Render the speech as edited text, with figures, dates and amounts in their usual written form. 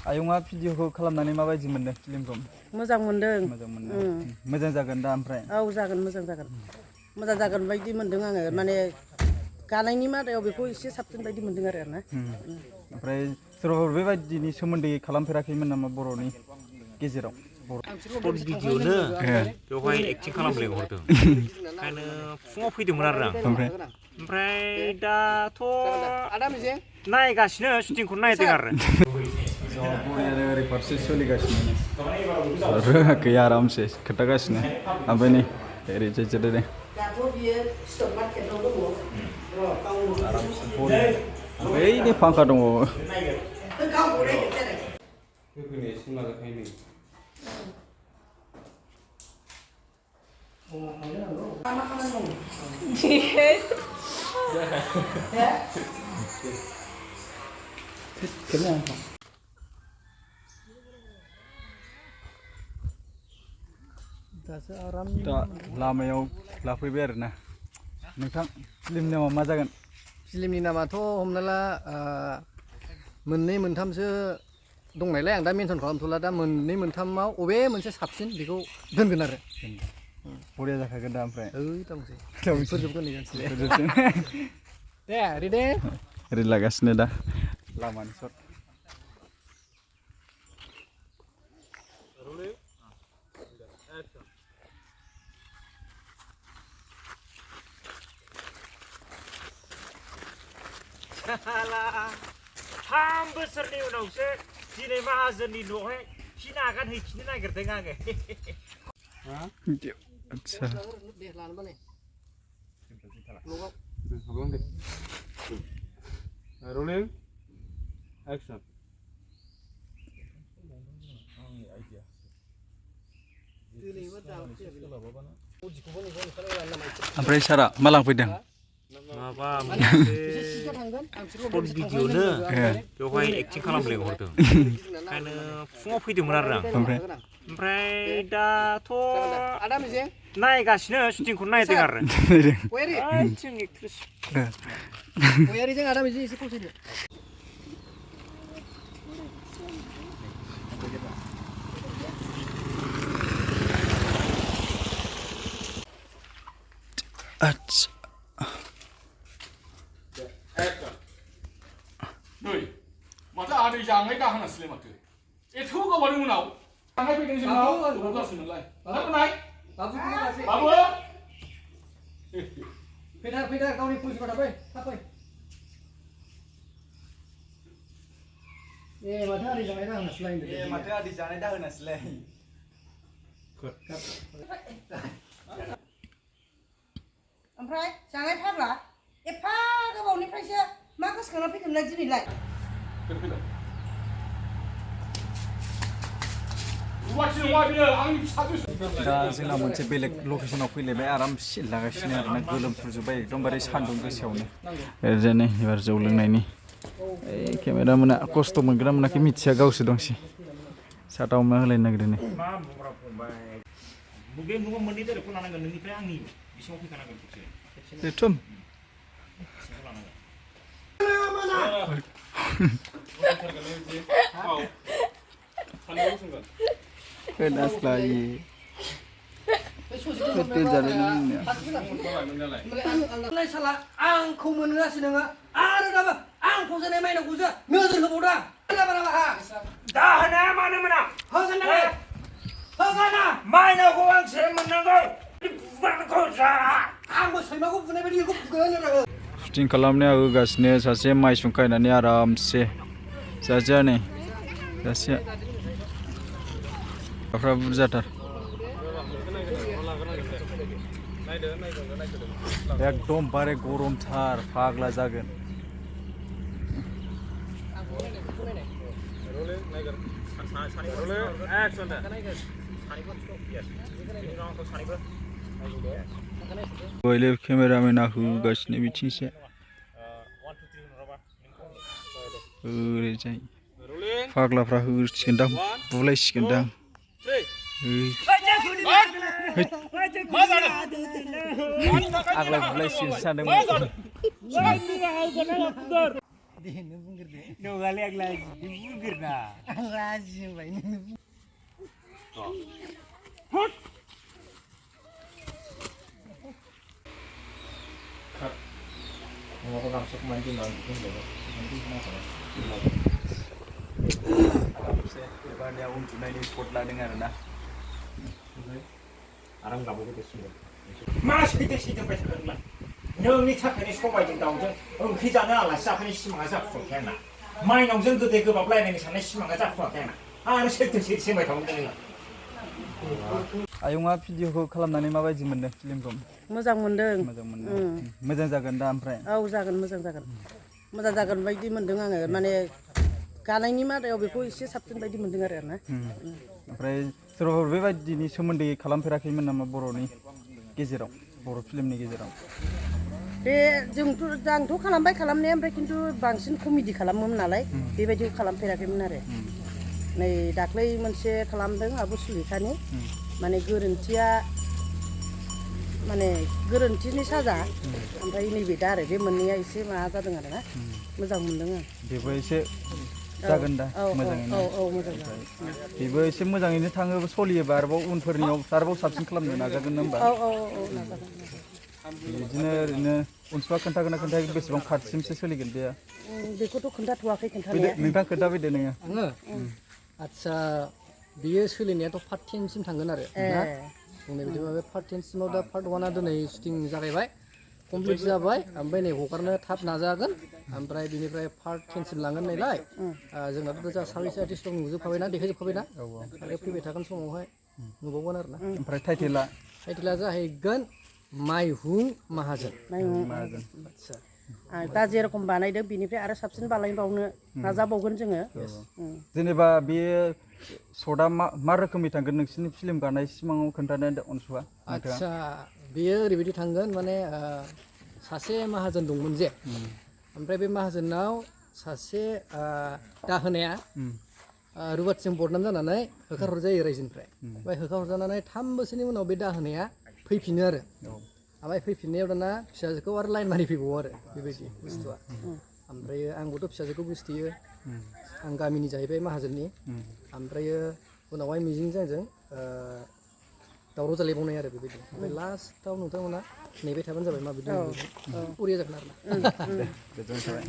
आयंआ भिडिअखौ खालामनानै माबायदि मोनदों फिल्मखौ? मोजां मोनदों। मोजां जागोन दा ओमफ्राय? औ जागोन मोजां जागोन बायदि मोनदों आङो माने गानायनि मादायाव बेखौ एसे साबसिन बायदि मोनदों आरो ना। ओमफ्राय सोरबाफोर बेबायदिनि सोमोन्दै खालामफेराखैमोन नामा बर'नि गेजेराव? सर्ट भिडिअनो बेवहाय एक्टिं खालामनो लिंहरदों ओंखायनो फुङाव फैदोंमोन आरो आं ओमफ्राय दाथ' नायगासिनो शुटिंखौ नायदों आरो बरियानो ओरै फारसे सोलिगासिनो रोङाखै आरामसे खोन्थागासिनो ओमफ्राय नै ओरै जिरायदों दाथ' बियो स्टक मार्केटआव दङ आरामसे बरिया बैनि फांखा दङ दा लामायाव लाफैबाय आरोना नोंथां फिल्मनि नामा मा जागोन? फिल्मनि नामाथ' हमना ला मोननै मोनथामसो दंनायलाय आं दा मेनसन खालामथ'ला दा मोननै मोनथामाव अबे मोनसे साबसिन बेखौ दोनगोन आरो बरिया जाखागोन दा ओमफ्राय फोजोबगोन दे रेडि ओरै लागासिनो दा लामानि सर्ट थाम बोसोरनि उनावसो दिनै माहाजोननि न'आवहाय खि नागान हैफिननो नागिरदों आङो आच्छा Rolling action ओमफ्राय सारा मा लांफैदों? माबा मोनसे सर्ट भिडिअनो बेवहाय एक्टिं खालामनो लिंहरदों ओंखायनो फुङाव फैदोंमोन आरो आं ओमफ्राय दाथ' नायगासिनो शुटिंखौ नायदों आरो गयारिजों आदा मिजि एसे फावसायदो आच्छा नै माथो आदै जानाय दाहोनासैलाय माथो एथ' गोबावनि उनाव थांनाय फैदों जोंनाव जासिगोनलाय नाय बाबु फैदार गावनि पुलिसखौ थाबै थाब फै ए माथो आदै जानाय दाहोनासैलाय ओमफ्राय जानाय फाग्ला एफा गोबावनिफ्रायसो मा गोसोखांना फैखोमोनलाय दिनैलाय? दा जोंना मोनसे बेलेग लकेसनाव फैलायबाय आराम सिल लागासिनो आरोना गोलोमफ्रुजोब्बाय एकदमबारे सान्दुं गोसायावनो ओरैजाय एबार जौ लोंनायनि केमेरामेना खस्थ' मोनगोन ना मोनाखै मिथिया गावसो दंसै साटाव मा होलायनो नागिरदों नै बे न'आव मोननै डाइरेक्टखौ लानांगोन नोंनिफ्राय आंनि बिसिङाव फैखानांगोन बेथुम खोनास्लायो बेटेल जानाय नोंलाय साला आंखौ मोनगासिनो नोङो आरो दाबो आं फसायनाय माइनावखौसो नोजोर होबावदों दाहोनाया मानो मोना होगोन ना होगोन माइनावखौ आंसो मोननांगौ आंबो सैमाखौ बुनाय बायदि बेखौ बुगोन आरो शुटिं खालामनाया होगासिनो सासे माइ संखायनानै आरामसे सासेया नै सासेया फ्रा बुरजाथार एकदम बारे गरमथार फाग्ला जागोन Böyle kameramen होगासिनो बिथिंसे ओरैजाय फाग्लाफ्रा होसिगोनदां बुलायसिगोनदां आग्लाय बुलायसिगोन सानदोंमोन Nunggali ang lagi, burger na. Ang laji ba ini? Mau aku langsung mancing nanti Ebar dia untунनायनि spot लादों आरो ना Arang nggak boleh kesini. Mas kita sih tempat sekarang. Nong ni cakap ni sekolah jadi tahu je. Kita jangan lah siapa ni semangat siapa kena. Main nong jeng kita kebab lain ni sana semangat siapa kena. Ah, saya sih semangat tahu ni. आयंआ भिडिअखौ खालामनानै माबायदि मोनदों फिल्मखौ मोजां मोनदों मोजां मोनदों मोजां जागोन दा ओमफ्राय औ जागोन मोजां जागोन बायदि मोनदों आङो माने गानायनि मादायाव बेखौ एसे साबसिन बायदि मोनदों आरो ना ओमफ्राय सोरबाफोर बेबायदिनि सोमोन्दै खालामफेराखैमोन नामा बर'नि गेजेराव बर' फिल्मनि गेजेराव बे आंथ' खालामबाय खालामनाया ओमफ्राय खिन्थु बांसिन कमेडि खालामोमोन नालाय बेबायदिखौ खालामफेराखैमोन आरो नै दाख्लै मोनसे खालामदों आब' सुलेखानि माने गोरोन्थिनि साजा ओमफ्राय नैबे दा आरो बे मोननैया एसे माबा जादों आरो ना मोजां मोनदों आं बेबो एसे जागोन दा मोजाङैनो औ मोजां जागोन बेबो एसे मोजाङैनो थाङोबा सलियोबा आरोबाव उनफोरनियाव आरोबाव साबसिन खालामनो नाजागोन ना होमबा औ नाजागोन बिदिनो ओरैनो अनसुआ खोन्थागोना खोन्थायाखै बेसेबां खाथिसिमसो सोलिगोन बेयो बेखौथ' खोन्थाथ'वाखै खोन्थानाया नोंथां खोन्थाफैदो नोङो आङो आदसा बियो सोलिनायाथ' पार्ट 10 सिम थांगोन आरो ना बुंनाय बायदिबा बे पार्ट 10 सिमाव दा पार्ट 1आ दिनै शुटिं जागायबाय कमप्लिट जाबाय ओमफ्राय नै हगारनो थाब नाजागोन ओमफ्राय बिनिफ्राय पार्ट 10 सिम लांगोन नालाय जोंनाथ' जा साबैसे आर्टिस्ट दं नुजोबखाबायना देखायजोबखाबायना आरो फैबाय थागोन समावहाय नुबावगोन आरो ना ओमफ्राय टाइटेला जाहैगोन माइहुं माहाजोन आदसा दा जेरखम बानायदों बिनिफ्राय आरो साबसिन बानायबावनो नाजाबावगोन जोङो जेनेबा बेयो सटआ मा रोखोमनि थांगोन नोंसिनि फिल्म गानाय सिमाङाव खोन्थानो अनसुआ आदसा बेयो ओरैबायदि थांगोन माने सासे माहाजोन दंमोन जे ओमफ्राय बे माहाजोनाव सासे दाहोनाया रुवाथिजों बदनाम जानानै होखारहरजायो रायजोनिफ्राय ओमफ्राय होखारहरजानानै 3 बोसोरनि उनाव बे दाहोनाया फैफिनो आरो ओमफ्राय फैफिननायाव दाना फिसाजोखौ आरो लाइन मारिफैबावो आरो बेबायदि बुस्थुआ ओमफ्राय आंबोथ' फिसाजोखौ गोसोथोयो आं गामिनि जाहैबाय माहाजोननि ओमफ्रायो उनावहाय मिजिंजों आंजों दावराव जालायबावनाय आरो बेबायदि ओमफ्राय लास्टआव नोंथांमोना नेबाय थाबानो जाबाय माबायदि बरिया जागोन आरो ना गोजोननाय थाबाय